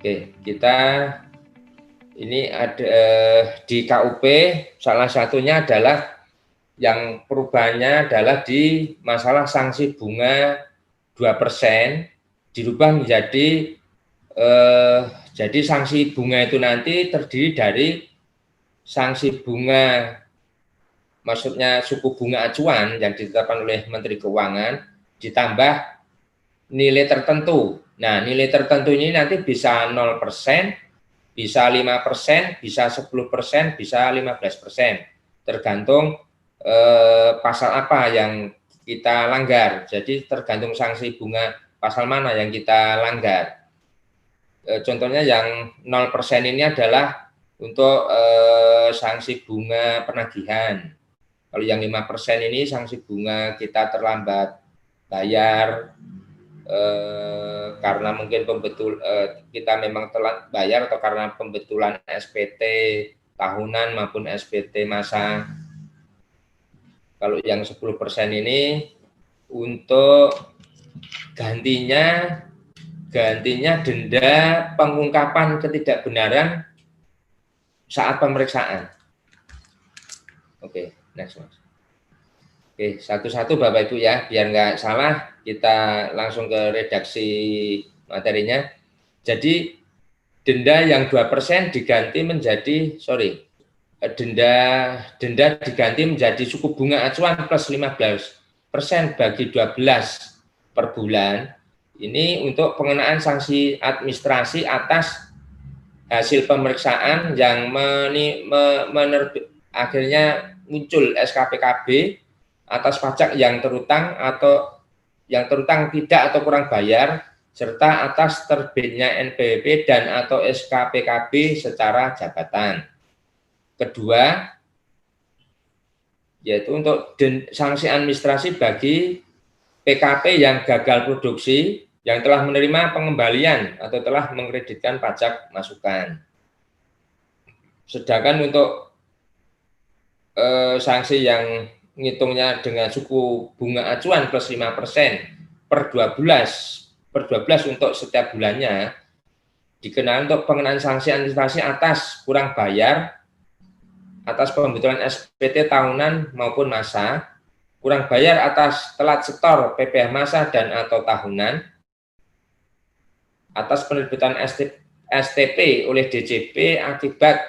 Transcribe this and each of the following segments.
Oke, kita ini ada di KUP salah satunya adalah yang perubahannya adalah di masalah sanksi bunga 2% dirubah menjadi jadi sanksi bunga itu nanti terdiri dari sanksi bunga, maksudnya suku bunga acuan yang ditetapkan oleh Menteri Keuangan ditambah nilai tertentu. Nah, nilai tertentu ini nanti bisa 0%, bisa 5%, bisa 10%, bisa 15%. Tergantung pasal apa yang kita langgar. Jadi tergantung sanksi bunga pasal mana yang kita langgar. Contohnya yang 0% ini adalah untuk sanksi bunga penagihan. Kalau yang 5% ini sanksi bunga kita terlambat bayar karena mungkin kita memang telat bayar atau karena pembetulan SPT tahunan maupun SPT masa. Kalau yang 10% ini untuk gantinya denda pengungkapan ketidakbenaran saat pemeriksaan. Oke, next Mas. Oke, satu-satu Bapak Ibu ya, biar nggak salah, kita langsung ke redaksi materinya. Jadi denda yang 2% diganti menjadi, denda diganti menjadi suku bunga acuan plus 15% bagi 12 per bulan. Ini untuk pengenaan sanksi administrasi atas hasil pemeriksaan yang akhirnya muncul SKPKB atas pajak yang terutang tidak atau kurang bayar, serta atas terbitnya NPWP dan atau SKPKB secara jabatan. Kedua, yaitu untuk sanksi administrasi bagi PKP yang gagal produksi yang telah menerima pengembalian atau telah mengkreditkan pajak masukan. Sedangkan untuk sanksi yang ngitungnya dengan suku bunga acuan plus 5% per 12 untuk setiap bulannya dikenakan untuk pengenaan sanksi administrasi atas kurang bayar atas pembetulan SPT tahunan maupun masa, kurang bayar atas telat setor PPh masa dan atau tahunan, atas penerbitan STP oleh DJP akibat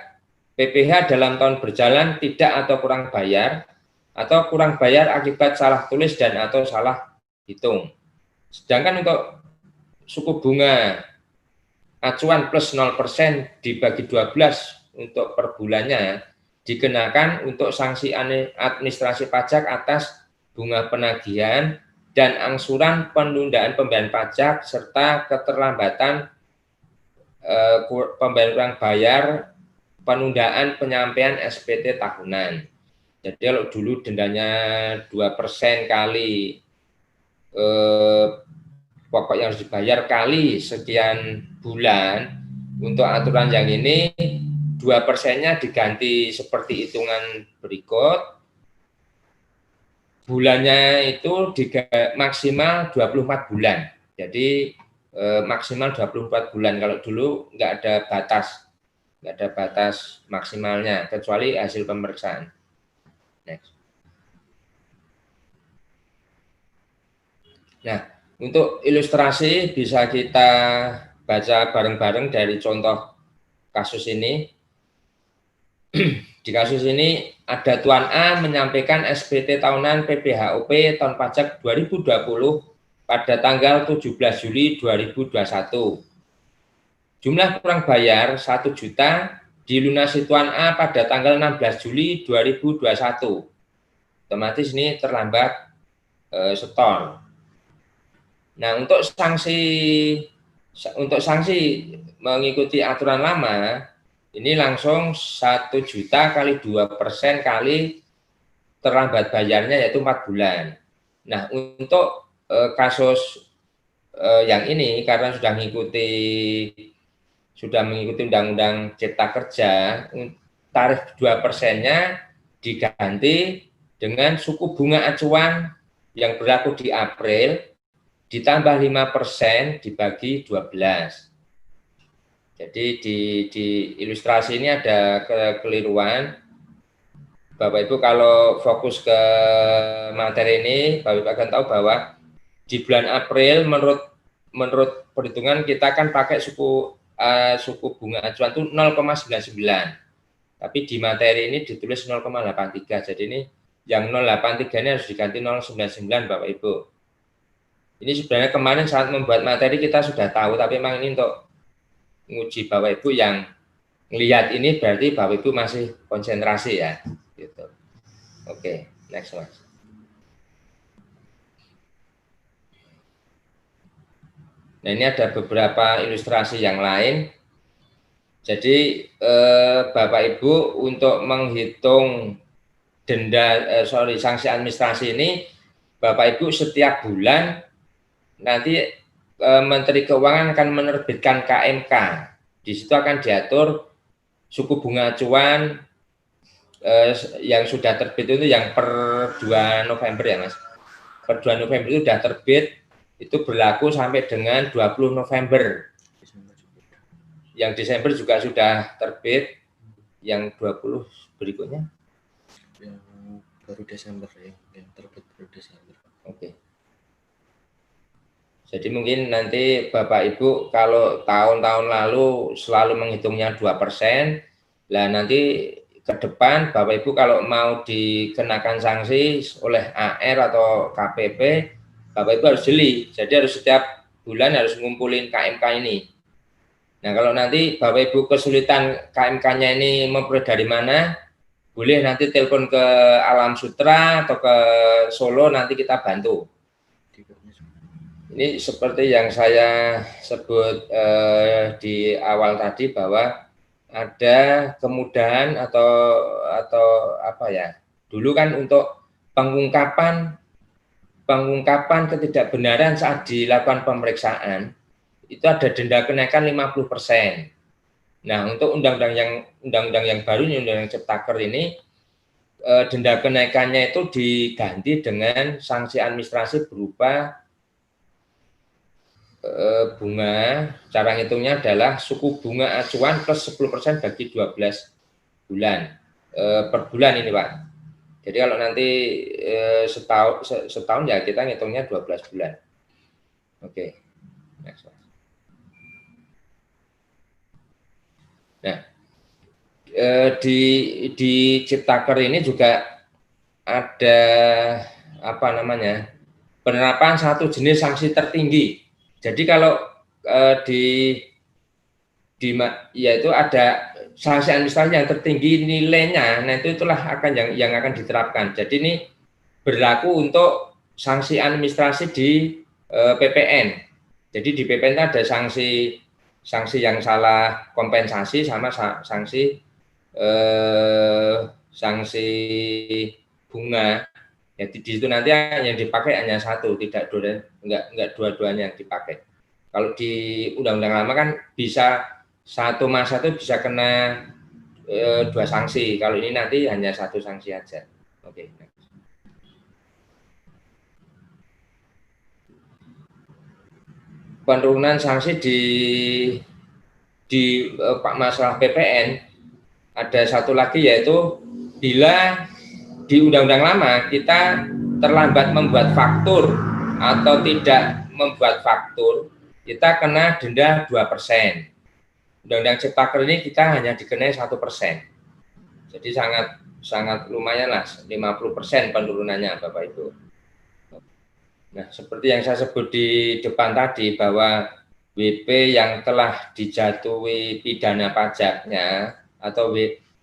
PPh dalam tahun berjalan tidak atau kurang bayar, atau kurang bayar akibat salah tulis dan atau salah hitung. Sedangkan untuk suku bunga acuan plus 0% dibagi 12 untuk per bulannya dikenakan untuk sanksi administrasi pajak atas bunga penagihan dan angsuran penundaan pembayaran pajak serta keterlambatan pembayaran bayar penundaan penyampaian SPT tahunan. Jadi kalau dulu dendanya 2% kali pokok yang harus dibayar kali sekian bulan, untuk aturan yang ini 2%-nya diganti seperti hitungan berikut. Bulannya itu maksimal 24 bulan. Jadi maksimal 24 bulan. Kalau dulu nggak ada batas maksimalnya kecuali hasil pemeriksaan. Next. Nah, untuk ilustrasi bisa kita baca bareng-bareng dari contoh kasus ini. Di kasus ini ada Tuan A menyampaikan SPT tahunan PPHUP tahun pajak 2020 pada tanggal 17 Juli 2021. Jumlah kurang bayar 1 juta dilunasi Tuan A pada tanggal 16 Juli 2021. Otomatis ini terlambat setor. Nah, untuk sanksi mengikuti aturan lama ini langsung 1 juta kali 2% kali terlambat bayarnya yaitu 4 bulan. Nah, untuk kasus yang ini karena sudah mengikuti Undang-Undang Cipta Kerja, tarif 2%-nya diganti dengan suku bunga acuan yang berlaku di April ditambah 5% dibagi 12. Jadi di ilustrasi ini ada kekeliruan. Bapak Ibu kalau fokus ke materi ini, Bapak Ibu akan tahu bahwa di bulan April menurut perhitungan kita kan pakai suku bunga acuan itu 0,99. Tapi di materi ini ditulis 0,83. Jadi ini yang 0,83 ini harus diganti 0,99 Bapak Ibu. Ini sebenarnya kemarin saat membuat materi kita sudah tahu, tapi memang ini untuk nguji Bapak Ibu yang melihat ini berarti Bapak Ibu masih konsentrasi ya. Gitu. Oke, next Mas. Nah ini ada beberapa ilustrasi yang lain. Jadi Bapak Ibu untuk menghitung sanksi administrasi ini, Bapak Ibu setiap bulan nanti Menteri Keuangan akan menerbitkan KMK. Di situ akan diatur suku bunga acuan yang sudah terbit itu yang per 2 November ya Mas. Per 2 November itu sudah terbit, itu berlaku sampai dengan 20 November. Yang Desember juga sudah terbit, yang 20 berikutnya? Yang baru Desember ya, yang terbit baru Desember. Oke. Jadi mungkin nanti Bapak Ibu kalau tahun-tahun lalu selalu menghitungnya 2%, lah nanti ke depan Bapak Ibu kalau mau dikenakan sanksi oleh AR atau KPP, Bapak Ibu harus jeli. Jadi harus setiap bulan harus ngumpulin KMK ini. Nah kalau nanti Bapak Ibu kesulitan KMK-nya ini memperoleh dari mana, boleh nanti telepon ke Alam Sutra atau ke Solo, nanti kita bantu. Ini seperti yang saya sebut di awal tadi bahwa ada kemudahan atau apa ya? Dulu kan untuk pengungkapan ketidakbenaran saat dilakukan pemeriksaan itu ada denda kenaikan 50%. Nah, untuk undang-undang yang baru ini, Undang-Undang Ciptaker ini denda kenaikannya itu diganti dengan sanksi administrasi berupa bunga, cara ngitungnya adalah suku bunga acuan plus 10% bagi 12 bulan per bulan ini Pak. Jadi kalau nanti setahun ya kita ngitungnya 12 bulan. Oke. Next. Nah, di Ciptaker ini juga ada apa namanya? Penerapan satu jenis sanksi tertinggi. Jadi kalau yaitu ada sanksi administrasi yang tertinggi nilainya, nah itulah akan yang akan diterapkan. Jadi ini berlaku untuk sanksi administrasi di PPN. Jadi di PPN ada sanksi yang salah kompensasi sama sanksi bunga. Jadi di situ nanti yang dipakai hanya satu, enggak dua-duanya yang dipakai. Kalau di undang-undang lama kan bisa satu masa itu bisa kena 2 sanksi. Kalau ini nanti hanya 1 sanksi aja. Oke. Penurunan sanksi di masalah PPN ada satu lagi yaitu bila di undang-undang lama kita terlambat membuat faktur atau tidak membuat faktur, kita kena denda 2%. Undang-undang Ciptaker ini kita hanya dikenai 1%. Jadi sangat lumayan lah, 50% penurunannya Bapak Ibu. Nah, seperti yang saya sebut di depan tadi bahwa WP yang telah dijatuhi pidana pajaknya atau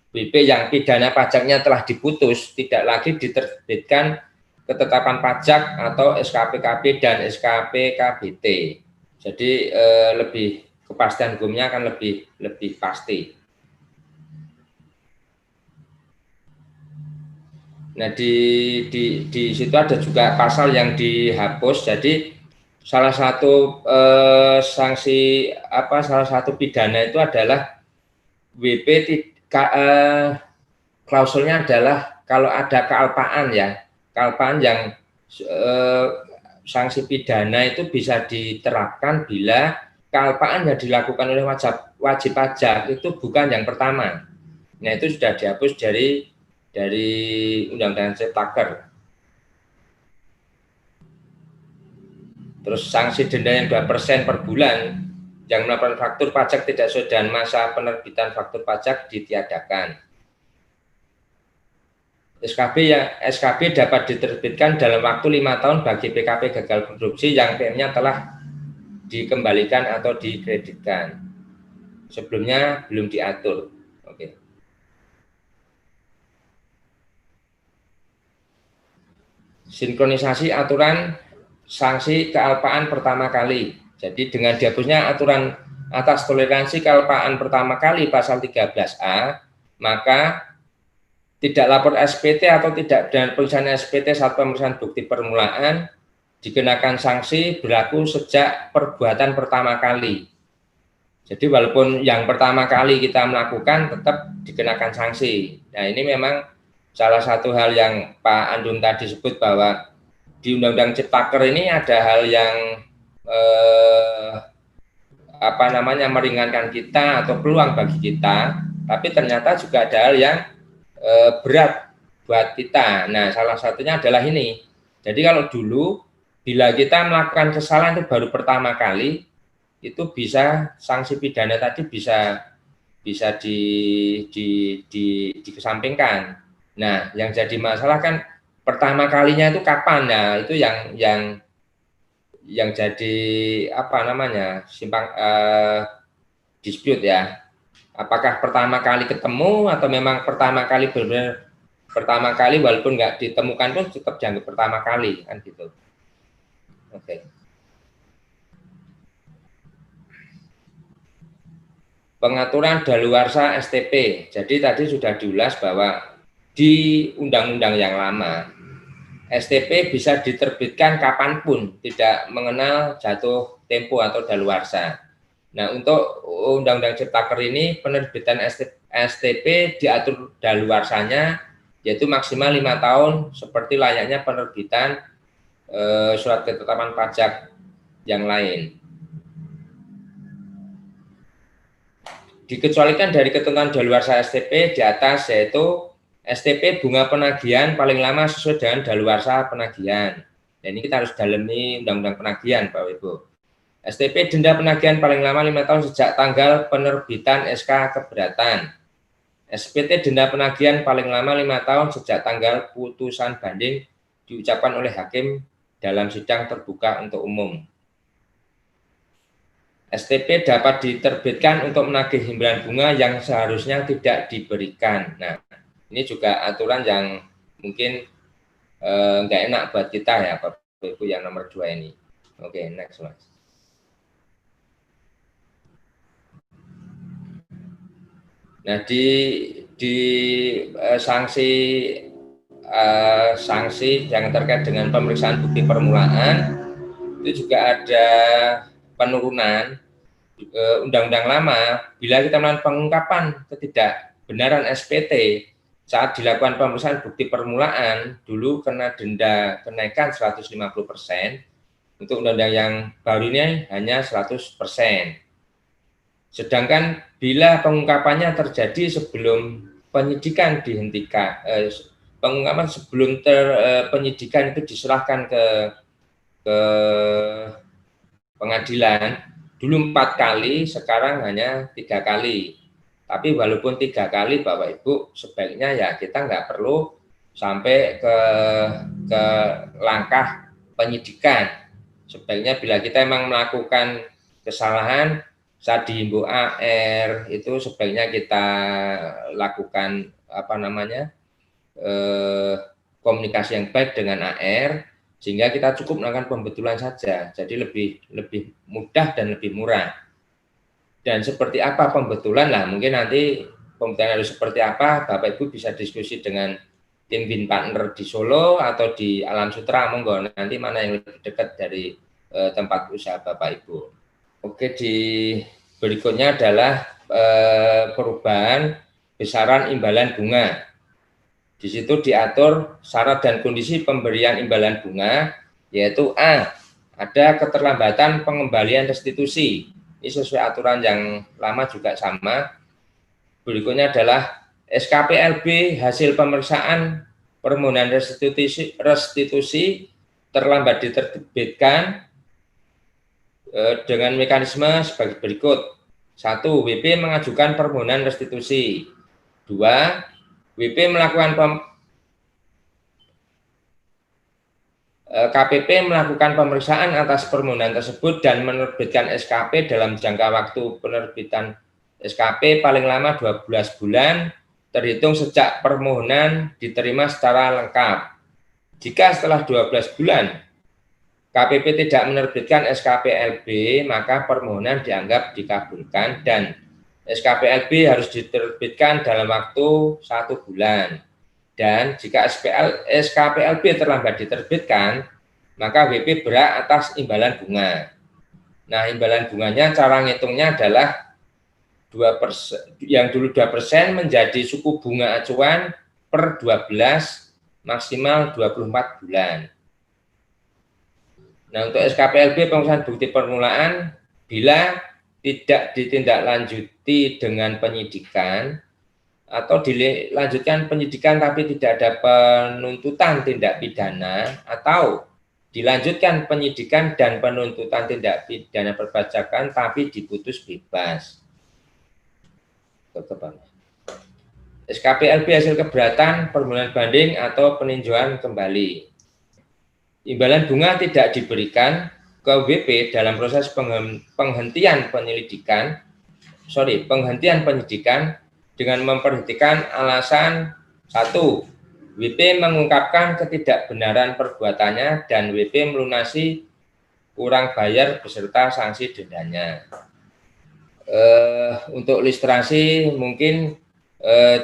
WP yang pidana pajaknya telah diputus, tidak lagi diterbitkan ketetapan pajak atau SKPKB dan SKPKBT. Jadi lebih kepastian hukumnya akan lebih pasti. Nah di situ ada juga pasal yang dihapus. Jadi salah satu salah satu pidana itu adalah WP klausulnya adalah kalau ada kealpaan ya, kealpaan yang sanksi pidana itu bisa diterapkan bila kealpaan yang dilakukan oleh wajib pajak itu bukan yang pertama. Nah, itu sudah dihapus dari Undang-Undang Ciptaker. Terus sanksi denda yang 2% per bulan yang melakukan faktur pajak tidak sesuai dengan masa penerbitan faktur pajak ditiadakan. SKB dapat diterbitkan dalam waktu 5 tahun bagi PKP gagal produksi yang PM-nya telah dikembalikan atau dikreditkan. Sebelumnya belum diatur. Oke. Sinkronisasi aturan sanksi kealpaan pertama kali. Jadi dengan dihapusnya aturan atas toleransi kealpaan pertama kali pasal 13A, maka tidak lapor SPT atau tidak dan pemeriksaan SPT saat pemeriksaan bukti permulaan dikenakan sanksi berlaku sejak perbuatan pertama kali. Jadi walaupun yang pertama kali kita melakukan tetap dikenakan sanksi. Nah, ini memang salah satu hal yang Pak Andum tadi sebut bahwa di Undang-Undang Ciptaker ini ada hal yang meringankan kita atau peluang bagi kita, tapi ternyata juga ada hal yang berat buat kita. Nah, salah satunya adalah ini. Jadi kalau dulu bila kita melakukan kesalahan itu baru pertama kali, itu bisa sanksi pidana tadi bisa dikesampingkan. Nah, yang jadi masalah kan pertama kalinya itu kapan? Nah, itu yang jadi dispute ya. Apakah pertama kali ketemu atau memang pertama kali benar-benar pertama kali walaupun nggak ditemukan pun tetap dianggap pertama kali kan gitu. Oke. Pengaturan daluarsa STP. Jadi tadi sudah diulas bahwa di undang-undang yang lama STP bisa diterbitkan kapanpun, tidak mengenal jatuh tempo atau daluarsa. Nah, untuk Undang-Undang Ciptaker ini penerbitan STP diatur daluarsanya yaitu maksimal 5 tahun seperti layaknya penerbitan surat ketetapan pajak yang lain. Dikecualikan dari ketentuan daluarsa STP di atas yaitu STP bunga penagihan paling lama sesuai dengan daluarsa penagihan. Dan ini kita harus dalami Undang-Undang Penagihan, Bapak Ibu. STP denda penagihan paling lama 5 tahun sejak tanggal penerbitan SK keberatan. SPT denda penagihan paling lama 5 tahun sejak tanggal putusan banding diucapkan oleh hakim dalam sidang terbuka untuk umum. STP dapat diterbitkan untuk menagih imbalan bunga yang seharusnya tidak diberikan. Nah, ini juga aturan yang mungkin nggak enak buat kita ya, Bapak Ibu, yang nomor 2 ini. Oke, next Mas. Nah, di sanksi yang terkait dengan pemeriksaan bukti permulaan itu juga ada penurunan. Undang-undang lama bila kita melakukan pengungkapan ketidakbenaran SPT saat dilakukan pemeriksaan bukti permulaan dulu kena denda kenaikan 150%, untuk undang-undang yang baru ini hanya 100%. Sedangkan bila pengungkapannya terjadi sebelum penyidikan dihentikan, pengungkapan sebelum penyidikan itu diserahkan ke pengadilan, dulu 4 kali, sekarang hanya 3 kali. Tapi walaupun 3 kali, Bapak Ibu, sebaiknya ya kita nggak perlu sampai ke langkah penyidikan. Sebaiknya bila kita memang melakukan kesalahan saat dihimbau AR, itu sebaiknya kita lakukan komunikasi yang baik dengan AR, sehingga kita cukup melakukan pembetulan saja, jadi lebih mudah dan lebih murah. Dan seperti apa pembetulan lah, mungkin nanti pembetulan harus seperti apa, Bapak Ibu bisa diskusi dengan tim Win Partner di Solo atau di Alam Sutra, monggo nanti mana yang lebih dekat dari tempat usaha Bapak Ibu. Oke, di berikutnya adalah perubahan besaran imbalan bunga. Di situ diatur syarat dan kondisi pemberian imbalan bunga, yaitu A, ada keterlambatan pengembalian restitusi. Ini sesuai aturan yang lama juga sama. Berikutnya adalah SKPLB hasil pemeriksaan permohonan restitusi terlambat diterbitkan dengan mekanisme sebagai berikut. 1. WP mengajukan permohonan restitusi. 2. WP melakukan KPP melakukan pemeriksaan atas permohonan tersebut dan menerbitkan SKP dalam jangka waktu penerbitan SKP paling lama 12 bulan terhitung sejak permohonan diterima secara lengkap. Jika setelah 12 bulan KPP tidak menerbitkan SKPLB, maka permohonan dianggap dikabulkan dan SKPLB harus diterbitkan dalam waktu 1 bulan. Dan jika SKPLB terlambat diterbitkan, maka WP berhak atas imbalan bunga. Nah, imbalan bunganya cara ngitungnya adalah 2%, yang dulu 2% menjadi suku bunga acuan per 12 maksimal 24 bulan. Nah, untuk SKPLB pemeriksaan bukti permulaan bila tidak ditindaklanjuti dengan penyidikan atau dilanjutkan penyidikan tapi tidak ada penuntutan tindak pidana atau dilanjutkan penyidikan dan penuntutan tindak pidana perpajakan tapi diputus bebas. SKPLB hasil keberatan permohonan banding atau peninjauan kembali. Imbalan bunga tidak diberikan ke WP dalam proses penghentian penyidikan dengan memperhatikan alasan 1. WP mengungkapkan ketidakbenaran perbuatannya dan WP melunasi kurang bayar beserta sanksi dendanya. Untuk ilustrasi mungkin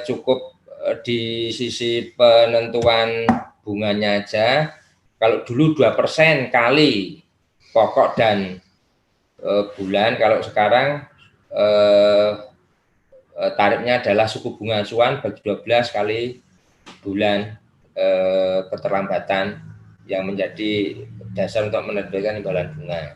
cukup di sisi penentuan bunganya aja. Kalau dulu 2% kali pokok dan bulan, kalau sekarang tarifnya adalah suku bunga acuan bagi 12 kali bulan keterlambatan yang menjadi dasar untuk menerbitkan imbalan bunga.